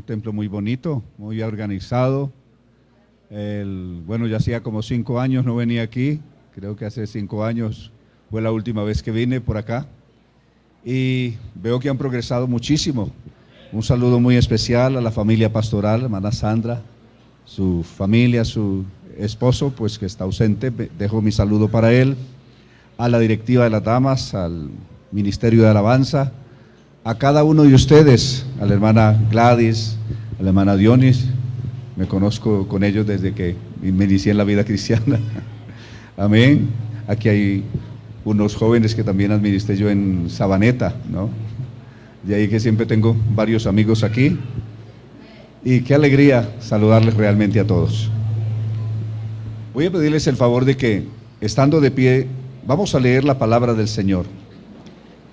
un templo muy bonito, muy organizado. Bueno, ya hacía como 5 años no venía aquí, creo que hace 5 años fue la última vez que vine por acá. Y veo que han progresado muchísimo. Un saludo muy especial a la familia pastoral, hermana Sandra, su familia, su esposo, pues que está ausente, dejo mi saludo para él, a la directiva de las damas, al Ministerio de Alabanza, a cada uno de ustedes, a la hermana Gladys, a la hermana Dionis, me conozco con ellos desde que me inicié en la vida cristiana. Amén. Aquí hay unos jóvenes que también administré yo en Sabaneta, ¿no? De ahí que siempre tengo varios amigos aquí. Y qué alegría saludarles realmente a todos. Voy a pedirles el favor de que, estando de pie, vamos a leer la palabra del Señor.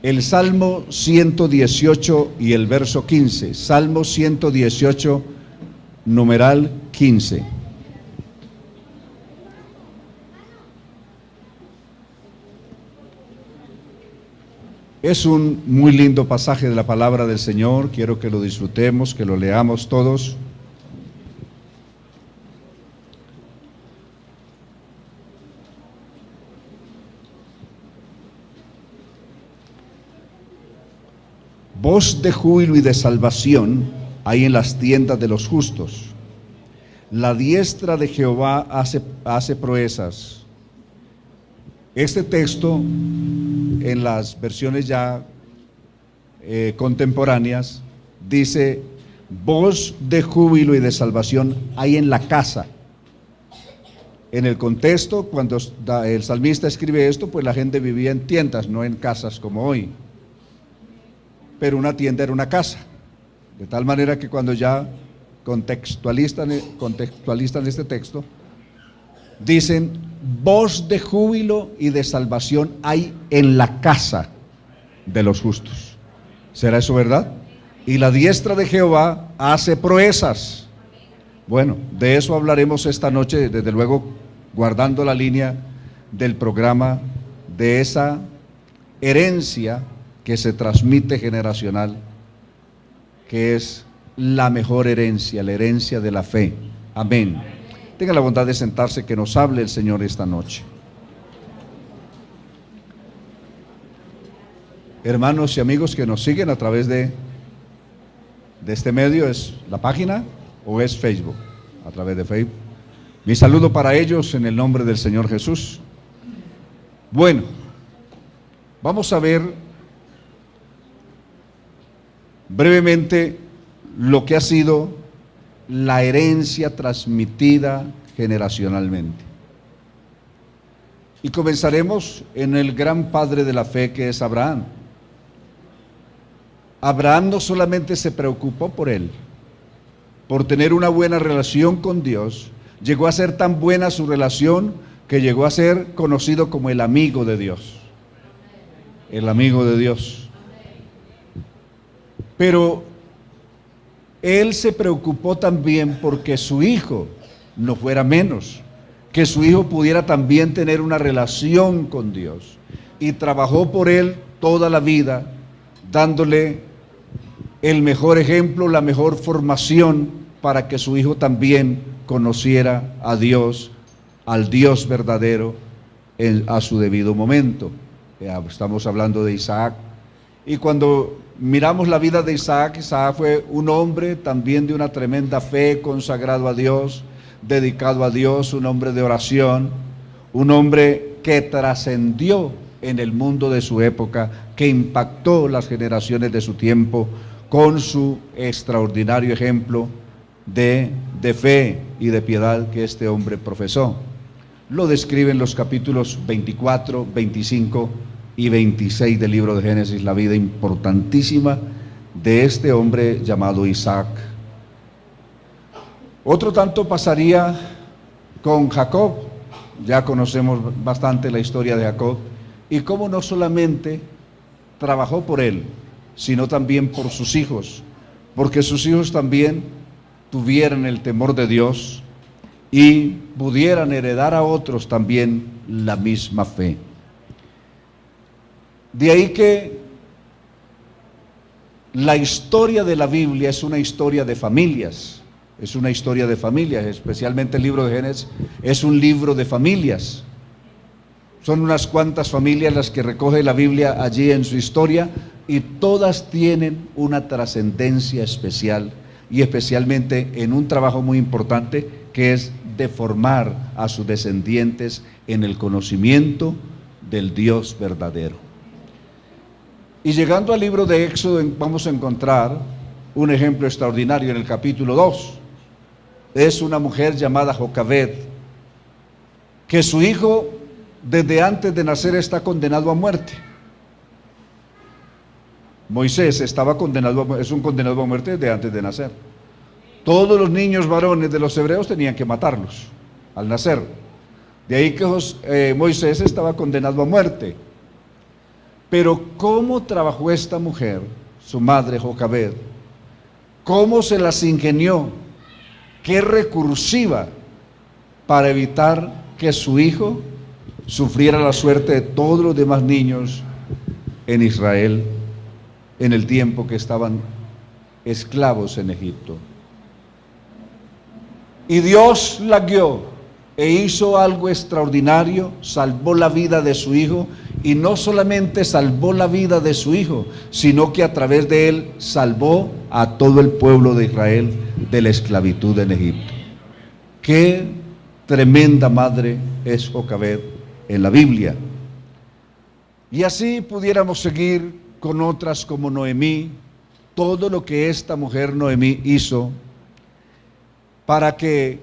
El Salmo 118 y el verso 15. Salmo 118, numeral 15. Es un muy lindo pasaje de la palabra del Señor, quiero que lo disfrutemos, que lo leamos todos. Voz de júbilo y de salvación hay en las tiendas de los justos. La diestra de Jehová hace proezas. Este texto, en las versiones ya contemporáneas, dice: voz de júbilo y de salvación hay en la casa. En el contexto, cuando el salmista escribe esto, pues la gente vivía en tiendas, no en casas como hoy. Pero una tienda era una casa, de tal manera que cuando ya contextualizan este texto, dicen: voz de júbilo y de salvación hay en la casa de los justos. ¿Será eso verdad? Y la diestra de Jehová hace proezas. Bueno, de eso hablaremos esta noche, desde luego guardando la línea del programa, de esa herencia que se transmite generacional, que es la mejor herencia, la herencia de la fe. Amén. Tenga la bondad de sentarse, que nos hable el Señor esta noche. Hermanos y amigos que nos siguen a través de este medio, ¿es la página o es Facebook? A través de Facebook. Mi saludo para ellos en el nombre del Señor Jesús. Bueno, vamos a ver brevemente lo que ha sido la herencia transmitida generacionalmente. Y comenzaremos en el gran padre de la fe, que es Abraham. Abraham no solamente se preocupó por él, por tener una buena relación con Dios, llegó a ser tan buena su relación que llegó a ser conocido como el amigo de Dios. El amigo de Dios. Pero él se preocupó también porque su hijo no fuera menos, que su hijo pudiera también tener una relación con Dios, y trabajó por él toda la vida, dándole el mejor ejemplo, la mejor formación, para que su hijo también conociera a Dios, al Dios verdadero, a su debido momento. Estamos hablando de Isaac. Y cuando miramos la vida de Isaac, Isaac fue un hombre también de una tremenda fe, consagrado a Dios, dedicado a Dios, un hombre de oración, un hombre que trascendió en el mundo de su época, que impactó las generaciones de su tiempo con su extraordinario ejemplo de fe y de piedad que este hombre profesó. Lo describen los capítulos 24, 25 y 26 del libro de Génesis, la vida importantísima de este hombre llamado Isaac. Otro tanto pasaría con Jacob. Ya conocemos bastante la historia de Jacob, y cómo no solamente trabajó por él, sino también por sus hijos, porque sus hijos también tuvieran el temor de Dios y pudieran heredar a otros también la misma fe. De ahí que la historia de la Biblia es una historia de familias, es una historia de familias, especialmente el libro de Génesis es un libro de familias. Son unas cuantas familias las que recoge la Biblia allí en su historia y todas tienen una trascendencia especial y especialmente en un trabajo muy importante que es de formar a sus descendientes en el conocimiento del Dios verdadero. Y llegando al libro de Éxodo vamos a encontrar un ejemplo extraordinario en el capítulo 2. Es una mujer llamada Jocabed, que su hijo desde antes de nacer está condenado a muerte. Moisés estaba condenado, es un condenado a muerte desde antes de nacer. Todos los niños varones de los hebreos tenían que matarlos al nacer. De ahí que Moisés estaba condenado a muerte. Pero cómo trabajó esta mujer, su madre Jocabed, cómo se las ingenió, qué recursiva para evitar que su hijo sufriera la suerte de todos los demás niños en Israel en el tiempo que estaban esclavos en Egipto. Y Dios la guió e hizo algo extraordinario, salvó la vida de su hijo, y no solamente salvó la vida de su hijo, sino que a través de él salvó a todo el pueblo de Israel de la esclavitud en Egipto. Qué tremenda madre es Jocabed en la Biblia. Y así pudiéramos seguir con otras como Noemí, todo lo que esta mujer Noemí hizo para que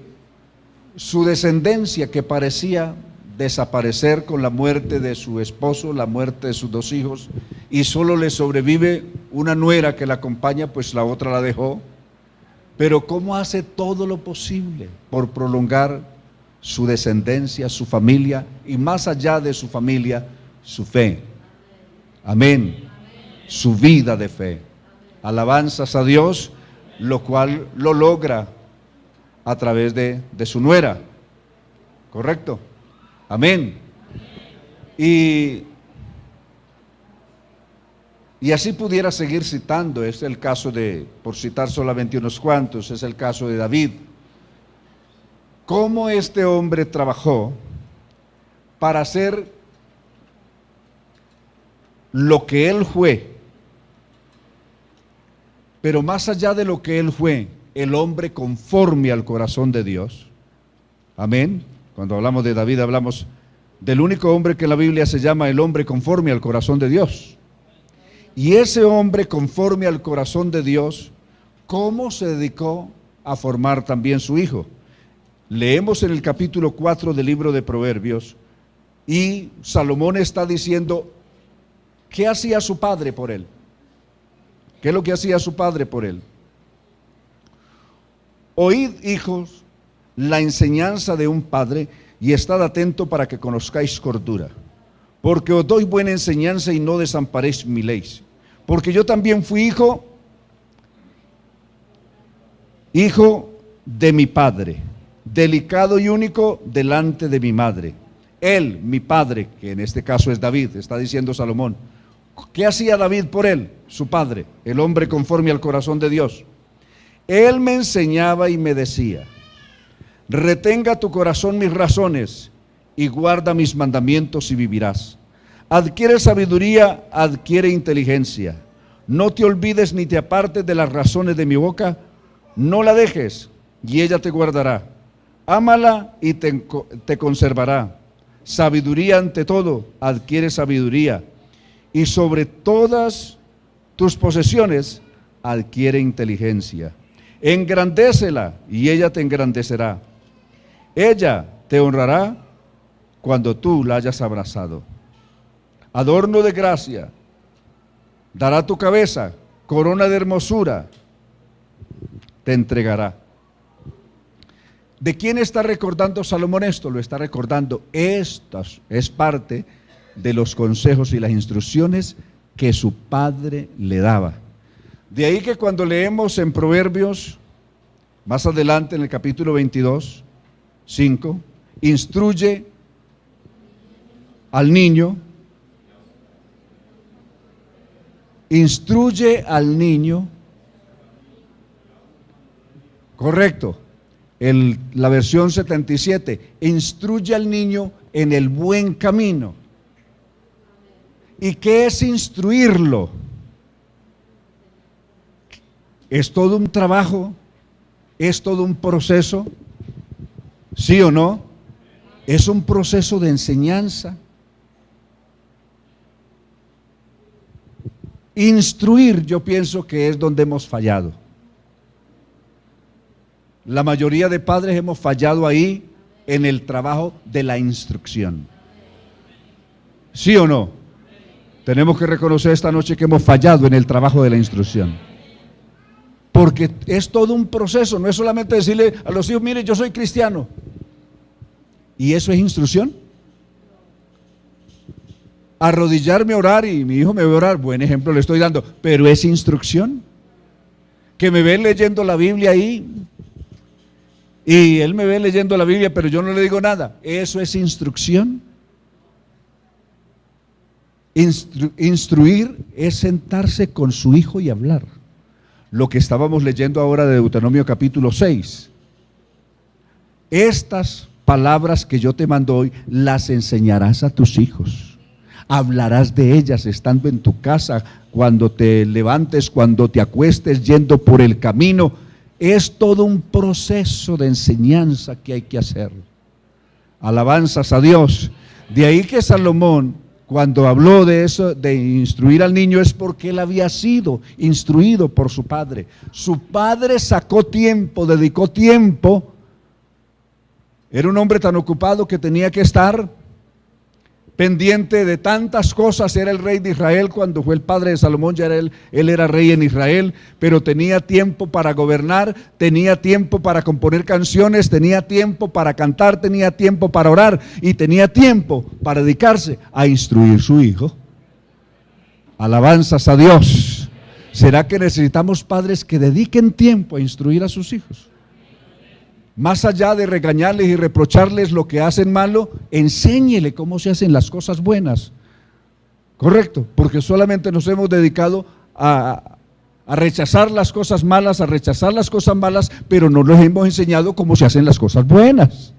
su descendencia, que parecía desaparecer con la muerte de su esposo, la muerte de sus dos hijos, y solo le sobrevive una nuera que la acompaña, pues la otra la dejó, pero cómo hace todo lo posible por prolongar su descendencia, su familia, y más allá de su familia, su fe. Amén. Su vida de fe. Alabanzas a Dios, lo cual lo logra a través de su nuera. ¿Correcto? Amén. Y así pudiera seguir citando. Es el caso de, por citar solamente unos cuantos, es el caso de David. Cómo este hombre trabajó para hacer lo que él fue, pero más allá de lo que él fue, el hombre conforme al corazón de Dios. Amén. Cuando hablamos de David hablamos del único hombre que en la Biblia se llama el hombre conforme al corazón de Dios. Y ese hombre conforme al corazón de Dios, ¿cómo se dedicó a formar también su hijo? Leemos en el capítulo 4 del libro de Proverbios y Salomón está diciendo ¿qué hacía su padre por él? ¿Qué es lo que hacía su padre por él? Oíd, hijos, la enseñanza de un padre y estad atento para que conozcáis cordura, porque os doy buena enseñanza y no desamparéis mi ley. Porque yo también fui hijo de mi padre, delicado y único delante de mi madre. Él, mi padre, que en este caso es David, está diciendo Salomón. ¿Qué hacía David por él? Su padre, el hombre conforme al corazón de Dios. Él me enseñaba y me decía: retenga tu corazón mis razones y guarda mis mandamientos y vivirás. Adquiere sabiduría, adquiere inteligencia. No te olvides ni te apartes de las razones de mi boca. No la dejes y ella te guardará. Ámala y te conservará. Sabiduría ante todo, adquiere sabiduría. Y sobre todas tus posesiones, adquiere inteligencia. Engrandécela y ella te engrandecerá. Ella te honrará cuando tú la hayas abrazado. Adorno de gracia dará tu cabeza, corona de hermosura te entregará. ¿De quién está recordando Salomón esto? Lo está recordando. Esta es parte de los consejos y las instrucciones que su padre le daba. De ahí que cuando leemos en Proverbios, más adelante en el capítulo 22, 5, instruye al niño instruye al niño, correcto, la versión 77, instruye al niño en el buen camino. ¿Y qué es instruirlo? Es todo un trabajo, es todo un proceso, ¿sí o no? Es un proceso de enseñanza. Instruir, yo pienso que es donde hemos fallado. La mayoría de padres hemos fallado ahí en el trabajo de la instrucción. ¿Sí o no? Tenemos que reconocer esta noche que hemos fallado en el trabajo de la instrucción. Porque es todo un proceso, no es solamente decirle a los hijos, mire, yo soy cristiano. ¿Y eso es instrucción? Arrodillarme a orar y mi hijo me ve orar, buen ejemplo le estoy dando, pero ¿es instrucción? Que me ve leyendo la Biblia ahí y él me ve leyendo la Biblia, pero yo no le digo nada. ¿Eso es instrucción? Instruir es sentarse con su hijo y hablar. Lo que estábamos leyendo ahora de Deuteronomio capítulo 6. Estas palabras que yo te mando hoy, las enseñarás a tus hijos. Hablarás de ellas estando en tu casa, cuando te levantes, cuando te acuestes, yendo por el camino. Es todo un proceso de enseñanza que hay que hacer. Alabanzas a Dios. De ahí que Salomón, cuando habló de eso, de instruir al niño, es porque él había sido instruido por su padre. Su padre sacó tiempo, dedicó tiempo. Era un hombre tan ocupado que tenía que estar pendiente de tantas cosas. Era el rey de Israel cuando fue el padre de Salomón, ya era él era rey en Israel, pero tenía tiempo para gobernar, tenía tiempo para componer canciones, tenía tiempo para cantar, tenía tiempo para orar y tenía tiempo para dedicarse a instruir a su hijo. Alabanzas a Dios. ¿Será que necesitamos padres que dediquen tiempo a instruir a sus hijos? Más allá de regañarles y reprocharles lo que hacen malo, enséñele cómo se hacen las cosas buenas. Correcto, porque solamente nos hemos dedicado a rechazar las cosas malas, pero no les hemos enseñado cómo se hacen las cosas buenas.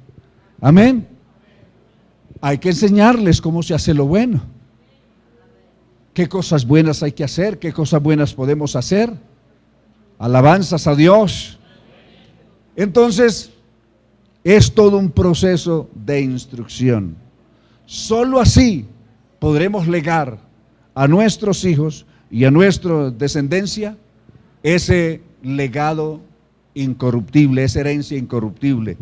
Amén. Hay que enseñarles cómo se hace lo bueno. Qué cosas buenas hay que hacer, qué cosas buenas podemos hacer. Alabanzas a Dios. Entonces, es todo un proceso de instrucción. Solo así podremos legar a nuestros hijos y a nuestra descendencia ese legado incorruptible, esa herencia incorruptible.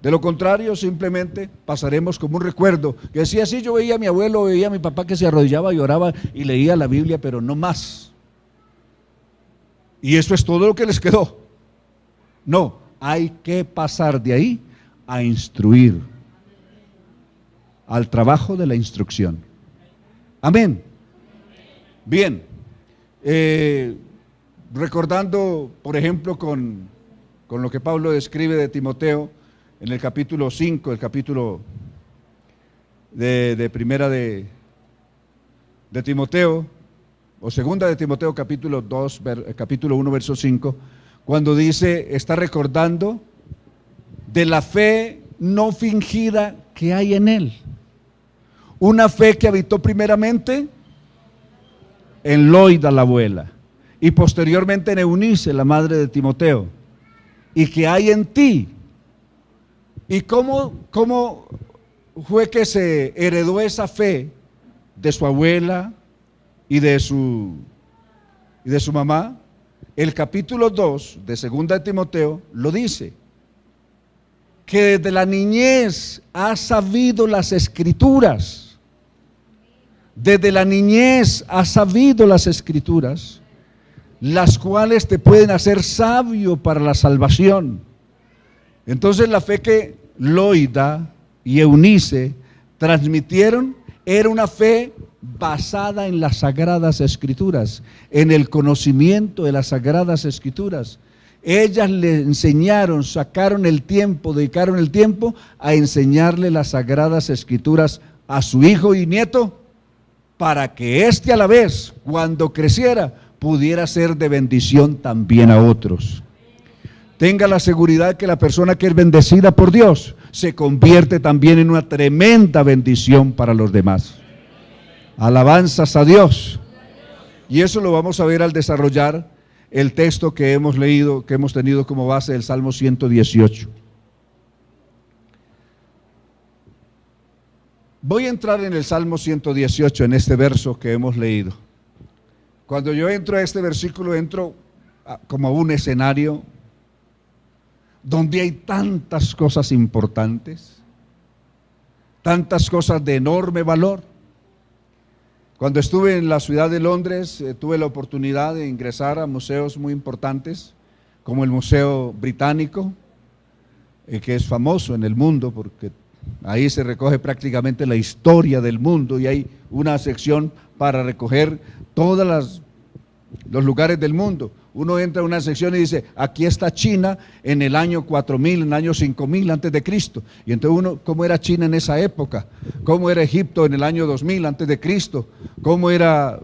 De lo contrario, simplemente pasaremos como un recuerdo. Que decía, sí, yo veía a mi abuelo, veía a mi papá que se arrodillaba y oraba y leía la Biblia, pero no más. Y eso es todo lo que les quedó. No. Hay que pasar de ahí a instruir, al trabajo de la instrucción. Amén. Bien, recordando, por ejemplo, con lo que Pablo describe de Timoteo en el capítulo 5, el capítulo de primera de Timoteo, o segunda de Timoteo, capítulo 1, verso 5, cuando dice, está recordando de la fe no fingida que hay en él. Una fe que habitó primeramente en Loida, la abuela, y posteriormente en Eunice, la madre de Timoteo, y que hay en ti. ¿Y cómo fue que se heredó esa fe de su abuela y de su mamá? El capítulo 2 de segunda de Timoteo lo dice, que desde la niñez has sabido las escrituras. Desde la niñez has sabido las escrituras, las cuales te pueden hacer sabio para la salvación. Entonces la fe que Loida y Eunice transmitieron era una fe basada en las Sagradas Escrituras, en el conocimiento de las Sagradas Escrituras. Ellas le enseñaron, dedicaron el tiempo a enseñarle las Sagradas Escrituras a su hijo y nieto, para que éste a la vez, cuando creciera, pudiera ser de bendición también a otros. Tenga la seguridad que la persona que es bendecida por Dios se convierte también en una tremenda bendición para los demás. Alabanzas a Dios. Y eso lo vamos a ver al desarrollar el texto que hemos leído, que hemos tenido como base el Salmo 118. Voy a entrar en el Salmo 118, en este verso que hemos leído. Cuando yo entro a este versículo, entro como a un escenario donde hay tantas cosas importantes, tantas cosas de enorme valor. Cuando estuve en la ciudad de Londres, tuve la oportunidad de ingresar a museos muy importantes, como el Museo Británico, que es famoso en el mundo porque ahí se recoge prácticamente la historia del mundo y hay una sección para recoger todos los lugares del mundo. Uno entra a una sección y dice, aquí está China en el año 4000, en el año 5000 antes de Cristo. Y entonces uno, ¿cómo era China en esa época? ¿Cómo era Egipto en el año 2000 antes de Cristo? ¿Cómo era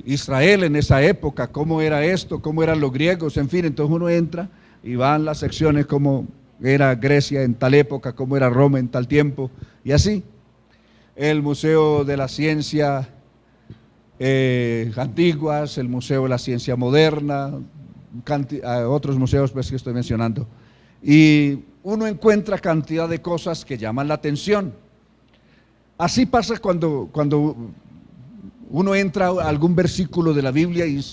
Israel en esa época? ¿Cómo era esto? ¿Cómo eran los griegos? En fin, entonces uno entra y van las secciones como era Grecia en tal época, cómo era Roma en tal tiempo, y así. El Museo de la Ciencia Antiguas, el Museo de la Ciencia Moderna, otros museos pues, que estoy mencionando. Y uno encuentra cantidad de cosas que llaman la atención. Así pasa cuando uno entra a algún versículo de la Biblia y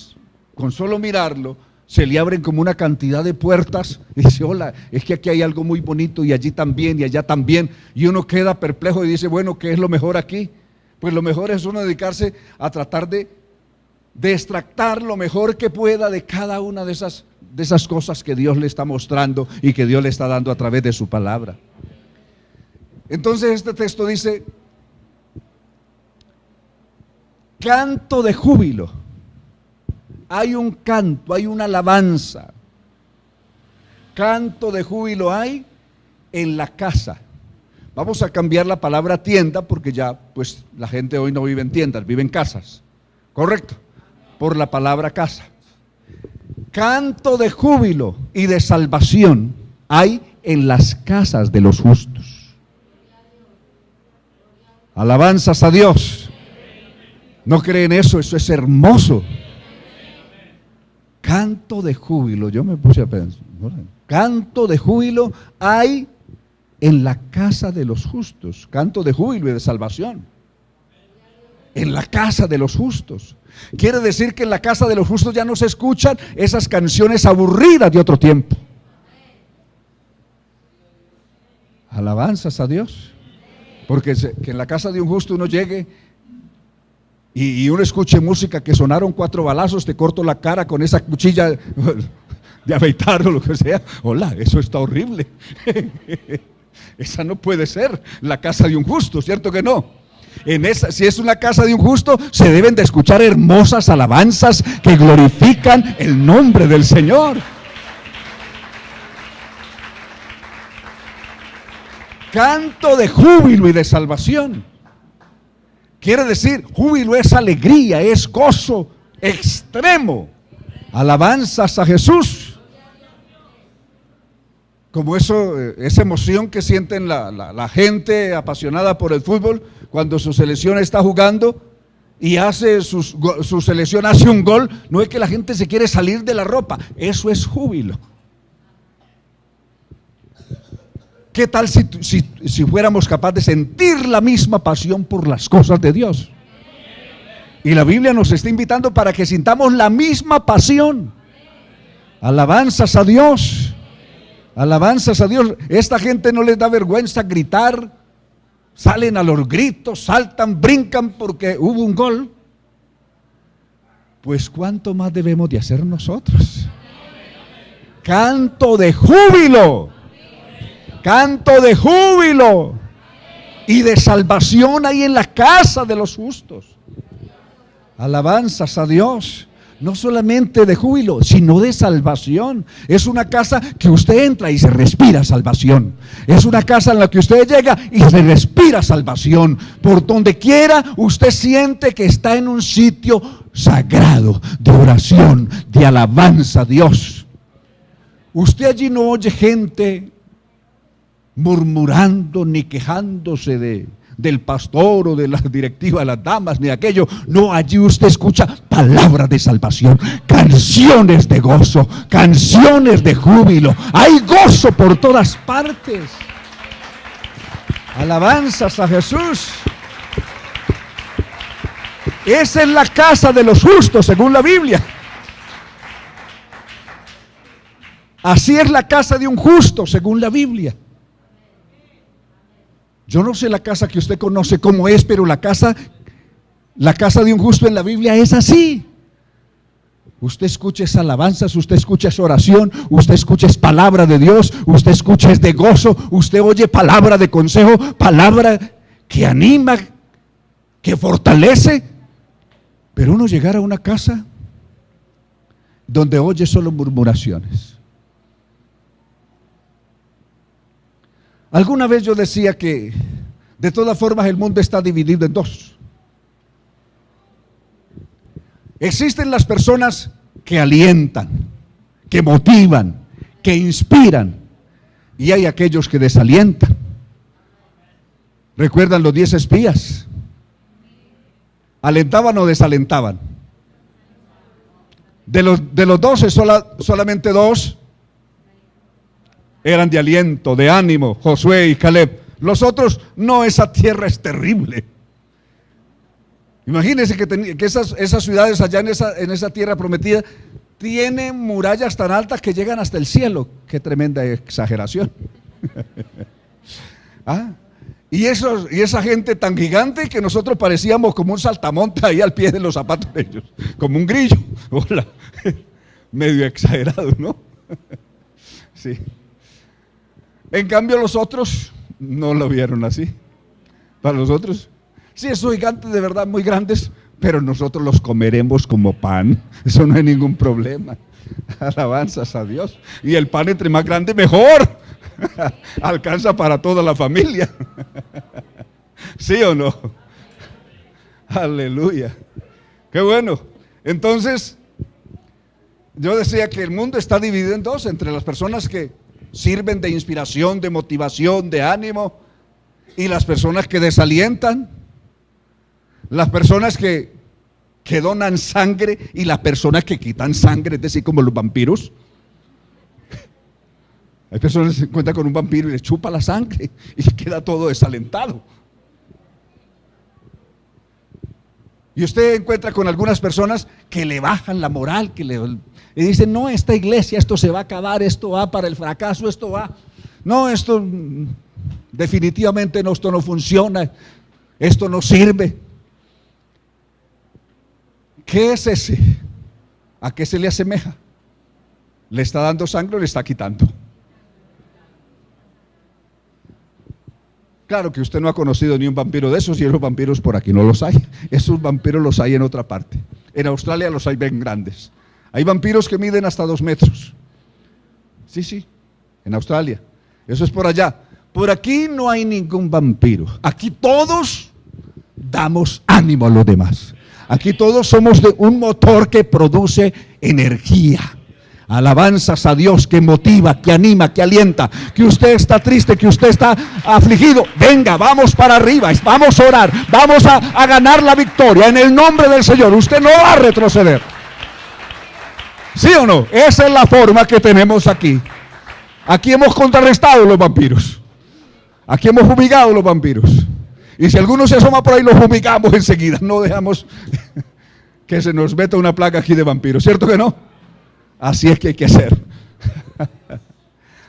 con solo mirarlo, se le abren como una cantidad de puertas y dice, hola, es que aquí hay algo muy bonito y allí también y allá también, y uno queda perplejo y dice, bueno, ¿qué es lo mejor aquí? Pues lo mejor es uno dedicarse a tratar de extractar lo mejor que pueda de cada una de esas cosas que Dios le está mostrando y que Dios le está dando a través de su palabra. Entonces este texto dice, canto de júbilo. Hay un canto, hay una alabanza. Canto de júbilo hay en la casa. Vamos a cambiar la palabra tienda porque ya pues la gente hoy no vive en tiendas, vive en casas. ¿Correcto? Por la palabra casa. Canto de júbilo y de salvación hay en las casas de los justos. Alabanzas a Dios. ¿No creen eso? Eso es hermoso. Canto de júbilo, yo me puse a pensar, canto de júbilo hay en la casa de los justos, canto de júbilo y de salvación, en la casa de los justos. Quiere decir que en la casa de los justos ya no se escuchan esas canciones aburridas de otro tiempo. Alabanzas a Dios, porque que en la casa de un justo uno llegue y uno escuche música que sonaron 4 balazos, te corto la cara con esa cuchilla de afeitar o lo que sea. Hola, eso está horrible. Esa no puede ser la casa de un justo, ¿cierto que no? Si es una casa de un justo, se deben de escuchar hermosas alabanzas que glorifican el nombre del Señor. Canto de júbilo y de salvación. Quiere decir, júbilo es alegría, es gozo extremo. Alabanzas a Jesús. Como esa emoción que sienten la gente apasionada por el fútbol cuando su selección está jugando y su selección hace un gol. No es que la gente se quiere salir de la ropa, eso es júbilo. ¿Qué tal si fuéramos capaces de sentir la misma pasión por las cosas de Dios? Y la Biblia nos está invitando para que sintamos la misma pasión. Alabanzas a Dios. Alabanzas a Dios. Esta gente no les da vergüenza gritar. Salen a los gritos, saltan, brincan porque hubo un gol. Pues ¿cuánto más debemos de hacer nosotros? Canto de júbilo. Canto de júbilo y de salvación hay en la casa de los justos. Alabanzas a Dios. No solamente de júbilo, sino de salvación. Es una casa que usted entra y se respira salvación. Es una casa en la que usted llega y se respira salvación. Por donde quiera usted siente que está en un sitio sagrado de oración, de alabanza a Dios. Usted allí no oye gente murmurando ni quejándose del pastor o de la directiva de las damas, ni aquello. No, allí usted escucha palabras de salvación, canciones de gozo, canciones de júbilo. Hay gozo por todas partes. Alabanzas a Jesús. Esa es la casa de los justos, según la Biblia. Así es la casa de un justo, según la Biblia. Yo no sé la casa que usted conoce cómo es, pero la casa de un justo en la Biblia es así. Usted escucha esa alabanza, usted escucha esa oración, usted escucha esa palabra de Dios, usted escucha es de gozo, usted oye palabra de consejo, palabra que anima, que fortalece. Pero uno llegar a una casa donde oye solo murmuraciones. Alguna vez yo decía que de todas formas el mundo está dividido en dos. Existen las personas que alientan, que motivan, que inspiran, y hay aquellos que desalientan. ¿Recuerdan los 10 espías? ¿Alentaban o desalentaban? De los 12, solamente 2 eran de aliento, de ánimo, Josué y Caleb. Los otros, no, esa tierra es terrible. Imagínense que esas ciudades allá en esa tierra prometida tienen murallas tan altas que llegan hasta el cielo. Qué tremenda exageración. Y esa gente tan gigante que nosotros parecíamos como un saltamonte ahí al pie de los zapatos de ellos, como un grillo. Hola, medio exagerado, ¿no? Sí. En cambio los otros no lo vieron así. Para los otros, sí, esos gigantes de verdad muy grandes, pero nosotros los comeremos como pan. Eso no hay ningún problema. Alabanzas a Dios. Y el pan entre más grande mejor. Alcanza para toda la familia. ¿Sí o no? Aleluya. Qué bueno. Entonces, yo decía que el mundo está dividido en dos, entre las personas que sirven de inspiración, de motivación, de ánimo, y las personas que desalientan, las personas que donan sangre y las personas que quitan sangre, es decir, como los vampiros. Hay personas que se encuentran con un vampiro y le chupa la sangre y queda todo desalentado. Y usted encuentra con algunas personas que le bajan la moral, y dicen, no, esta iglesia, esto se va a acabar, esto va para el fracaso, esto va. No, esto definitivamente no, esto no funciona, esto no sirve. ¿Qué es ese? ¿A qué se le asemeja? ¿Le está dando sangre o le está quitando? Claro que usted no ha conocido ni un vampiro de esos, y esos vampiros por aquí no los hay. Esos vampiros los hay en otra parte. En Australia los hay bien grandes. Hay vampiros que miden hasta 2 metros. Sí, en Australia. Eso es por allá. Por aquí no hay ningún vampiro. Aquí todos damos ánimo a los demás. Aquí todos somos de un motor que produce energía. Alabanzas a Dios, que motiva, que anima, que alienta. Que usted está triste, que usted está afligido. Venga, vamos para arriba, vamos a orar, vamos a ganar la victoria en el nombre del Señor. Usted no va a retroceder. ¿Sí o no? Esa es la forma que tenemos aquí. Aquí hemos contrarrestado los vampiros. Aquí hemos fumigado los vampiros. Y si alguno se asoma por ahí, los fumigamos enseguida. No dejamos que se nos meta una plaga aquí de vampiros. ¿Cierto que no? Así es que hay que hacer.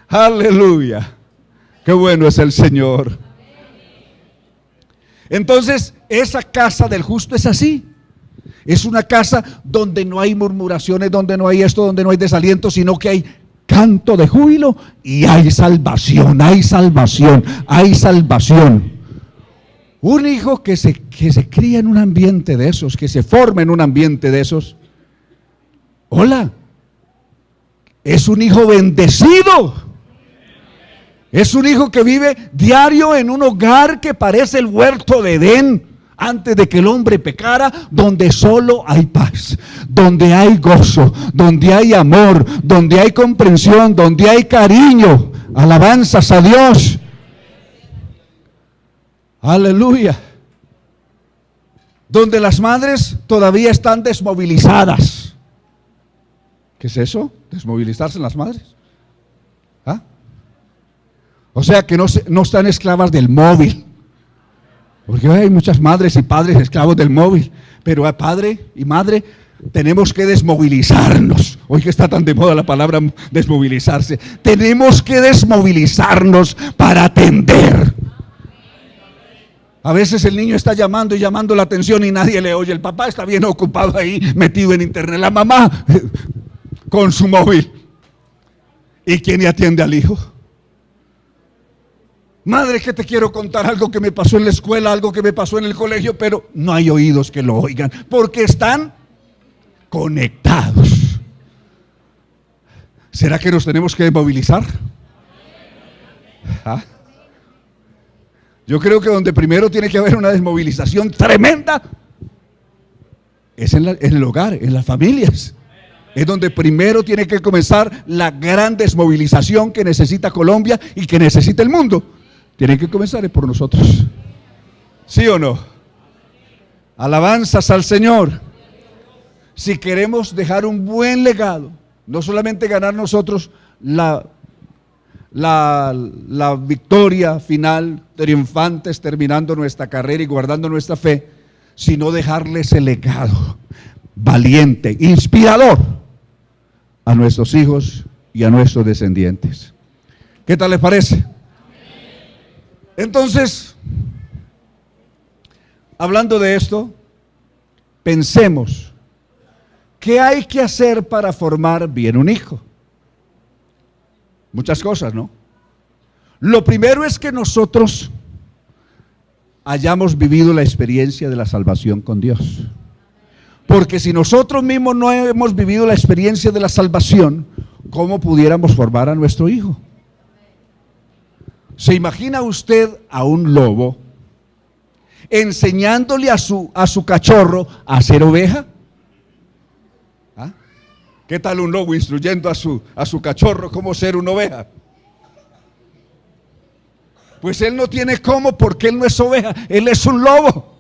Aleluya. Qué bueno es el Señor. Entonces, esa casa del justo es así. Es una casa donde no hay murmuraciones, donde no hay esto, donde no hay desaliento, sino que hay canto de júbilo y hay salvación, hay salvación, hay salvación. Un hijo que se cría en un ambiente de esos, que se forma en un ambiente de esos, Hola, es un hijo bendecido. Es un hijo que vive diario en un hogar que parece el huerto de Edén antes de que el hombre pecara, donde solo hay paz, donde hay gozo, donde hay amor, donde hay comprensión, donde hay cariño. Alabanzas a Dios. Aleluya. Donde las madres todavía están desmovilizadas. ¿Qué es eso? ¿Desmovilizarse en las madres? ¿Ah? O sea que no están esclavas del móvil. Porque hay muchas madres y padres esclavos del móvil. Pero a padre y madre tenemos que desmovilizarnos. Hoy que está tan de moda la palabra desmovilizarse. Tenemos que desmovilizarnos para atender. A veces el niño está llamando y llamando la atención y nadie le oye. El papá está bien ocupado ahí, metido en internet. La mamá con su móvil. ¿Y quién le atiende al hijo? Madre, que te quiero contar algo que me pasó en la escuela, algo que me pasó en el colegio, pero no hay oídos que lo oigan, porque están conectados. ¿Será que nos tenemos que movilizar? ¿Ah? Yo creo que donde primero tiene que haber una desmovilización tremenda es en el hogar, en las familias. Es donde primero tiene que comenzar la gran desmovilización que necesita Colombia y que necesita el mundo. Tiene que comenzar por nosotros. ¿Sí o no? Alabanzas al Señor. Si queremos dejar un buen legado, no solamente ganar nosotros la victoria final, triunfantes, terminando nuestra carrera y guardando nuestra fe, sino dejarles el legado valiente, inspirador a nuestros hijos y a nuestros descendientes. ¿Qué tal les parece? Entonces, hablando de esto, pensemos, ¿qué hay que hacer para formar bien un hijo? Muchas cosas, ¿no? Lo primero es que nosotros hayamos vivido la experiencia de la salvación con Dios. Porque si nosotros mismos no hemos vivido la experiencia de la salvación, ¿cómo pudiéramos formar a nuestro hijo? ¿Se imagina usted a un lobo enseñándole a su cachorro a ser oveja? ¿Ah? ¿Qué tal un lobo instruyendo a su cachorro cómo ser una oveja? Pues él no tiene cómo, porque él no es oveja, él es un lobo.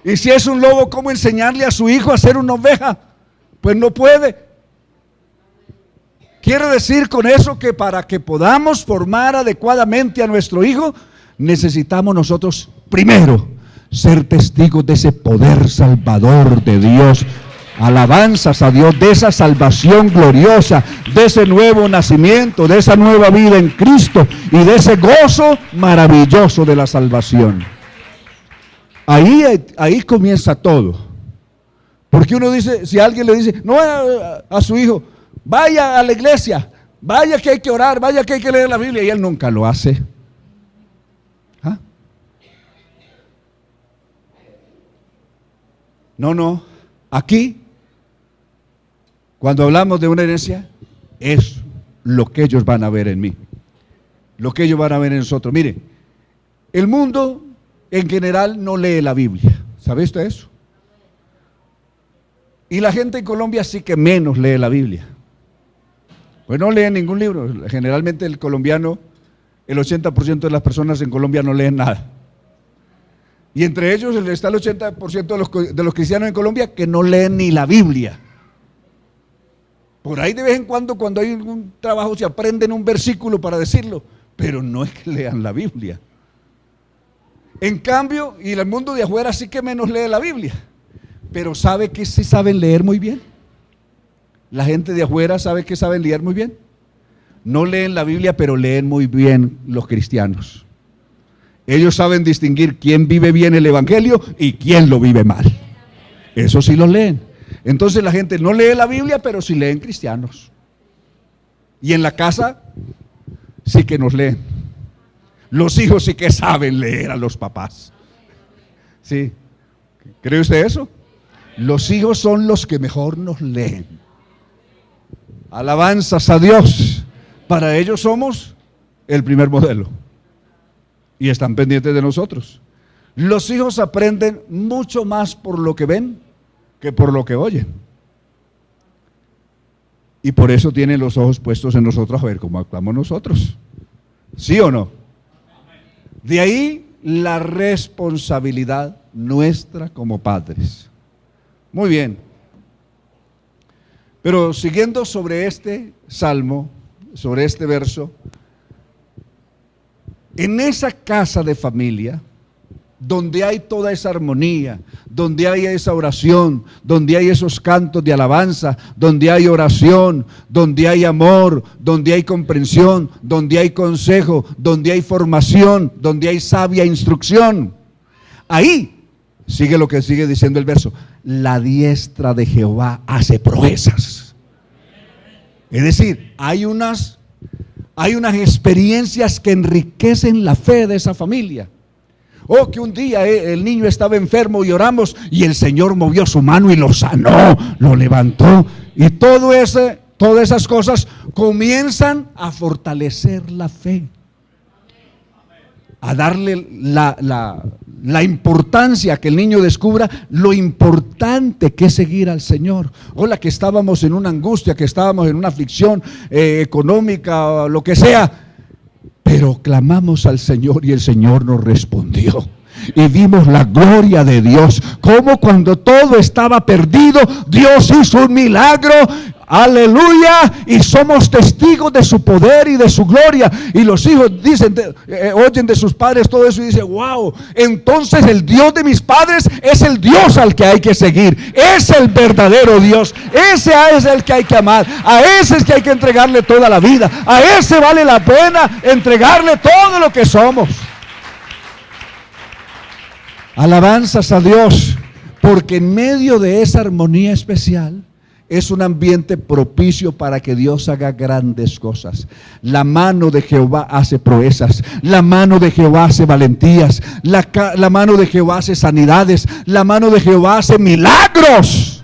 Y si es un lobo, ¿cómo enseñarle a su hijo a ser una oveja? Pues no puede. Quiero decir con eso que para que podamos formar adecuadamente a nuestro hijo, necesitamos nosotros primero ser testigos de ese poder salvador de Dios. Alabanzas a Dios, de esa salvación gloriosa, de ese nuevo nacimiento, de esa nueva vida en Cristo y de ese gozo maravilloso de la salvación. Ahí comienza todo. Porque uno dice, si alguien le dice, no a su hijo, vaya a la iglesia, vaya que hay que orar, vaya que hay que leer la Biblia, y él nunca lo hace. ¿Ah? No, aquí, cuando hablamos de una herencia, es lo que ellos van a ver en mí, lo que ellos van a ver en nosotros. Mire, el mundo en general no lee la Biblia, ¿sabe usted eso? Y la gente en Colombia sí que menos lee la Biblia. Pues no leen ningún libro. Generalmente el colombiano, el 80% de las personas en Colombia no leen nada. Y entre ellos está el 80% de los cristianos en Colombia que no leen ni la Biblia. Por ahí de vez en cuando hay un trabajo se aprenden un versículo para decirlo, pero no es que lean la Biblia. En cambio, y el mundo de afuera sí que menos lee la Biblia, pero ¿sabe que sí saben leer muy bien? La gente de afuera sabe que saben leer muy bien. No leen la Biblia, pero leen muy bien los cristianos. Ellos saben distinguir quién vive bien el evangelio y quién lo vive mal. Eso sí lo leen. Entonces la gente no lee la Biblia, pero sí leen cristianos. Y en la casa sí que nos leen. Los hijos sí que saben leer a los papás. ¿Sí? ¿Cree usted eso? Los hijos son los que mejor nos leen. Alabanzas a Dios. Para ellos somos el primer modelo. Y están pendientes de nosotros. Los hijos aprenden mucho más por lo que ven que por lo que oyen. Y por eso tienen los ojos puestos en nosotros a ver cómo actuamos nosotros. ¿Sí o no? De ahí la responsabilidad nuestra como padres. Muy bien. Pero siguiendo sobre este salmo, sobre este verso, en esa casa de familia, donde hay toda esa armonía, donde hay esa oración, donde hay esos cantos de alabanza, donde hay oración, donde hay amor, donde hay comprensión, donde hay consejo, donde hay formación, donde hay sabia instrucción. Ahí sigue lo que sigue diciendo el verso: la diestra de Jehová hace proezas. Es decir, hay unas experiencias que enriquecen la fe de esa familia. Oh, que un día el niño estaba enfermo y oramos y el Señor movió su mano y lo sanó, lo levantó. Y todas esas cosas comienzan a fortalecer la fe, a darle la importancia, que el niño descubra lo importante que es seguir al Señor. Hola, que estábamos en una angustia, que estábamos en una aflicción económica o lo que sea, pero clamamos al Señor y el Señor nos respondió. Y vimos la gloria de Dios, como cuando todo estaba perdido, Dios hizo un milagro. Aleluya, y somos testigos de su poder y de su gloria. Y los hijos dicen, oyen de sus padres todo eso y dicen: wow, entonces el Dios de mis padres es el Dios al que hay que seguir, es el verdadero Dios, ese es el que hay que amar, a ese es que hay que entregarle toda la vida, a ese vale la pena entregarle todo lo que somos. Alabanzas a Dios, porque en medio de esa armonía especial es un ambiente propicio para que Dios haga grandes cosas. La mano de Jehová hace proezas, la mano de Jehová hace valentías, la mano de Jehová hace sanidades, la mano de Jehová hace milagros.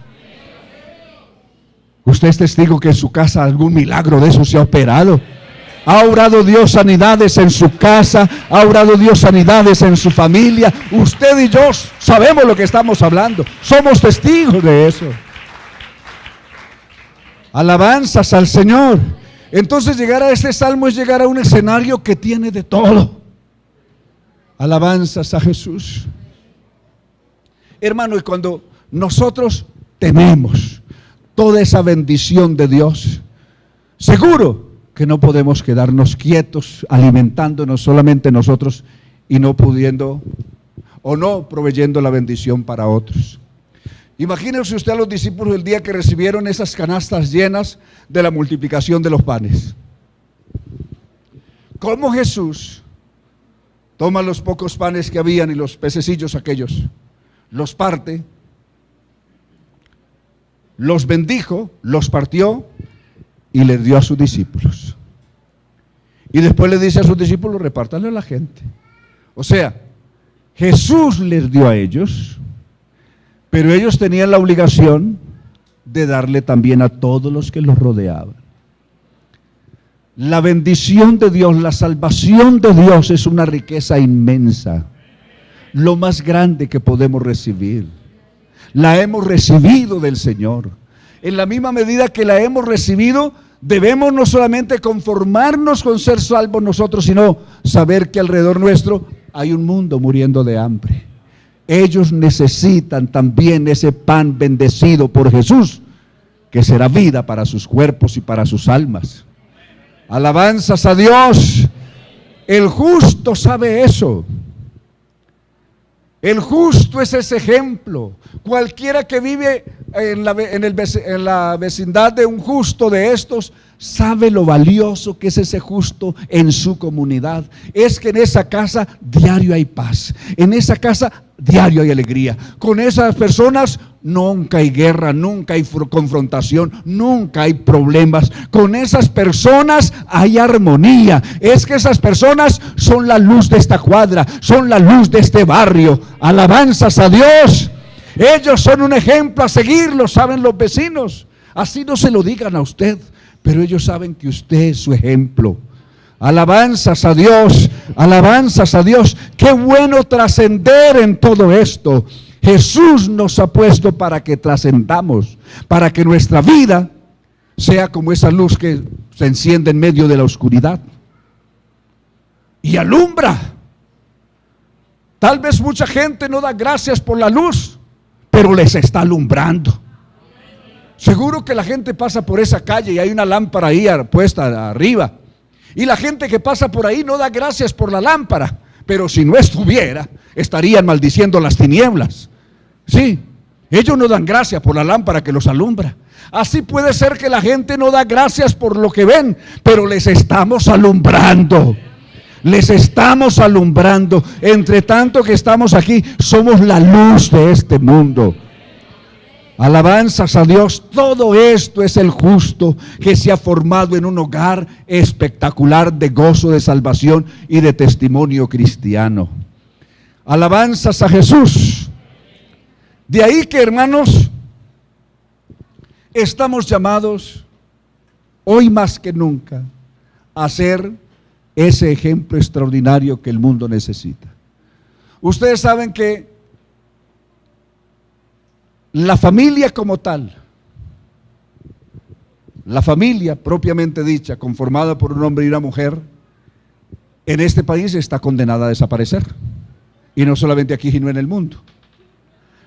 Usted es testigo que en su casa algún milagro de eso se ha operado. Ha obrado Dios sanidades en su casa, ha obrado Dios sanidades en su familia. Usted y yo sabemos lo que estamos hablando, somos testigos de eso. Alabanzas al Señor. Entonces llegar a este salmo es llegar a un escenario que tiene de todo. Alabanzas a Jesús. Hermano, y cuando nosotros tenemos toda esa bendición de Dios, seguro que no podemos quedarnos quietos alimentándonos solamente nosotros y no pudiendo o no proveyendo la bendición para otros. Imagínese usted a los discípulos el día que recibieron esas canastas llenas de la multiplicación de los panes. Cómo Jesús toma los pocos panes que habían y los pececillos aquellos, los parte, los bendijo, los partió y les dio a sus discípulos. Y después le dice a sus discípulos: repártanle a la gente. O sea, Jesús les dio a ellos, pero ellos tenían la obligación de darle también a todos los que los rodeaban. La bendición de Dios, la salvación de Dios es una riqueza inmensa, lo más grande que podemos recibir. La hemos recibido del Señor. En la misma medida que la hemos recibido, debemos no solamente conformarnos con ser salvos nosotros, sino saber que alrededor nuestro hay un mundo muriendo de hambre. Ellos necesitan también ese pan bendecido por Jesús, que será vida para sus cuerpos y para sus almas. Alabanzas a Dios. El justo sabe eso. El justo es ese ejemplo. Cualquiera que vive en la vecindad de un justo de estos sabe lo valioso que es ese justo en su comunidad. Es que en esa casa diario hay paz, en esa casa diario hay alegría. Con esas personas nunca hay guerra, nunca hay confrontación, nunca hay problemas. Con esas personas hay armonía. Es que esas personas son la luz de esta cuadra, son la luz de este barrio. Alabanzas a Dios. Ellos son un ejemplo a seguir, lo saben los vecinos. Así no se lo digan a usted, pero ellos saben que usted es su ejemplo. Alabanzas a Dios, alabanzas a Dios. Qué bueno trascender en todo esto. Jesús nos ha puesto para que trascendamos, para que nuestra vida sea como esa luz que se enciende en medio de la oscuridad y alumbra. Tal vez mucha gente no da gracias por la luz, pero les está alumbrando. Seguro que la gente pasa por esa calle y hay una lámpara ahí puesta arriba, y la gente que pasa por ahí no da gracias por la lámpara, pero si no estuviera, estarían maldiciendo las tinieblas. Sí, ellos no dan gracias por la lámpara que los alumbra. Así puede ser que la gente no da gracias por lo que ven, pero les estamos alumbrando. Les estamos alumbrando. Entre tanto que estamos aquí, somos la luz de este mundo. Alabanzas a Dios. Todo esto es el justo que se ha formado en un hogar espectacular de gozo, de salvación y de testimonio cristiano. Alabanzas a Jesús. De ahí que, hermanos, estamos llamados hoy más que nunca a ser ese ejemplo extraordinario que el mundo necesita. Ustedes saben que la familia como tal, la familia propiamente dicha, conformada por un hombre y una mujer, en este país está condenada a desaparecer. Y no solamente aquí, sino en el mundo.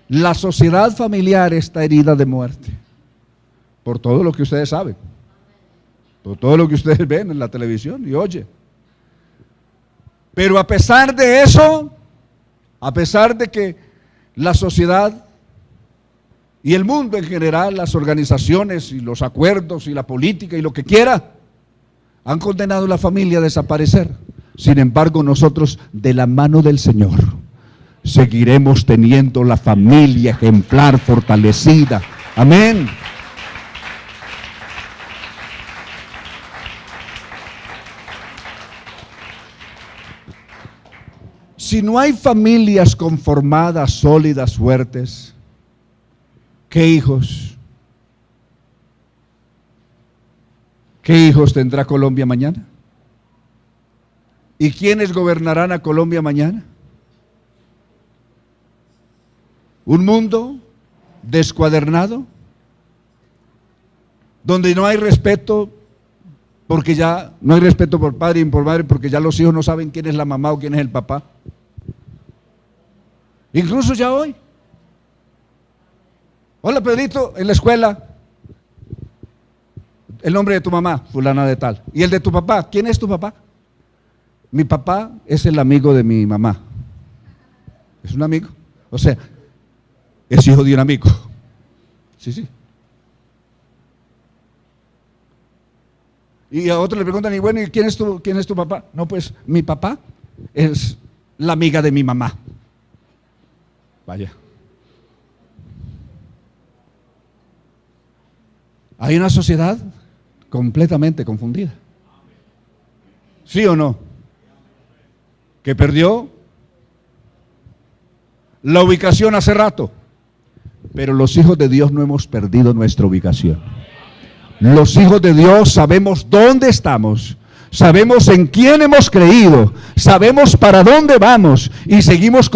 La sociedad familiar está herida de muerte, por todo lo que ustedes saben, por todo lo que ustedes ven en la televisión y oyen. Pero a pesar de eso, a pesar de que la sociedad y el mundo en general, las organizaciones y los acuerdos y la política y lo que quiera, han condenado a la familia a desaparecer. Sin embargo, nosotros, de la mano del Señor, seguiremos teniendo la familia ejemplar, fortalecida. Amén. Si no hay familias conformadas, sólidas, fuertes, ¿qué hijos? ¿Qué hijos tendrá Colombia mañana? ¿Y quiénes gobernarán a Colombia mañana? Un mundo descuadernado, donde no hay respeto, porque ya no hay respeto por padre y por madre, porque ya los hijos no saben quién es la mamá o quién es el papá. Incluso ya hoy. Hola Pedrito, en la escuela, el nombre de tu mamá, fulana de tal. ¿Y el de tu papá? ¿Quién es tu papá? Mi papá es el amigo de mi mamá. ¿Es un amigo? O sea, es hijo de un amigo. Sí, sí. Y a otro le preguntan, y bueno, ¿y quién es tu papá? No, pues mi papá es la amiga de mi mamá. Vaya. Hay una sociedad completamente confundida. ¿Sí o no? Que perdió la ubicación hace rato. Pero los hijos de Dios no hemos perdido nuestra ubicación. Los hijos de Dios sabemos dónde estamos, sabemos en quién hemos creído, sabemos para dónde vamos y seguimos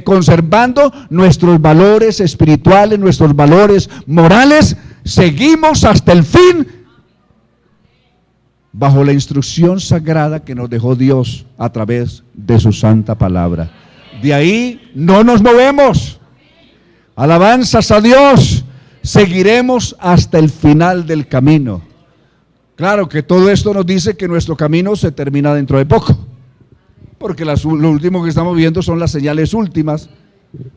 conservando nuestros valores espirituales, nuestros valores morales. Seguimos hasta el fin bajo la instrucción sagrada que nos dejó Dios a través de su santa palabra. De ahí no nos movemos. Alabanzas a Dios. Seguiremos hasta el final del camino. Claro que todo esto nos dice que nuestro camino se termina dentro de poco, porque lo último que estamos viendo son las señales últimas.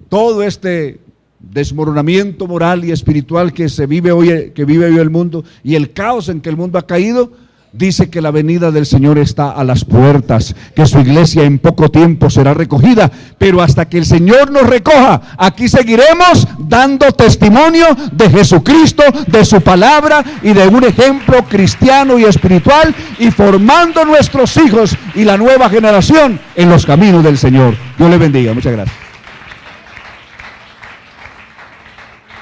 Todo este desmoronamiento moral y espiritual que vive hoy el mundo, y el caos en que el mundo ha caído, dice que la venida del Señor está a las puertas, que su iglesia en poco tiempo será recogida. Pero hasta que el Señor nos recoja, aquí seguiremos dando testimonio de Jesucristo, de su palabra y de un ejemplo cristiano y espiritual, y formando nuestros hijos y la nueva generación en los caminos del Señor. Dios les bendiga. Muchas gracias.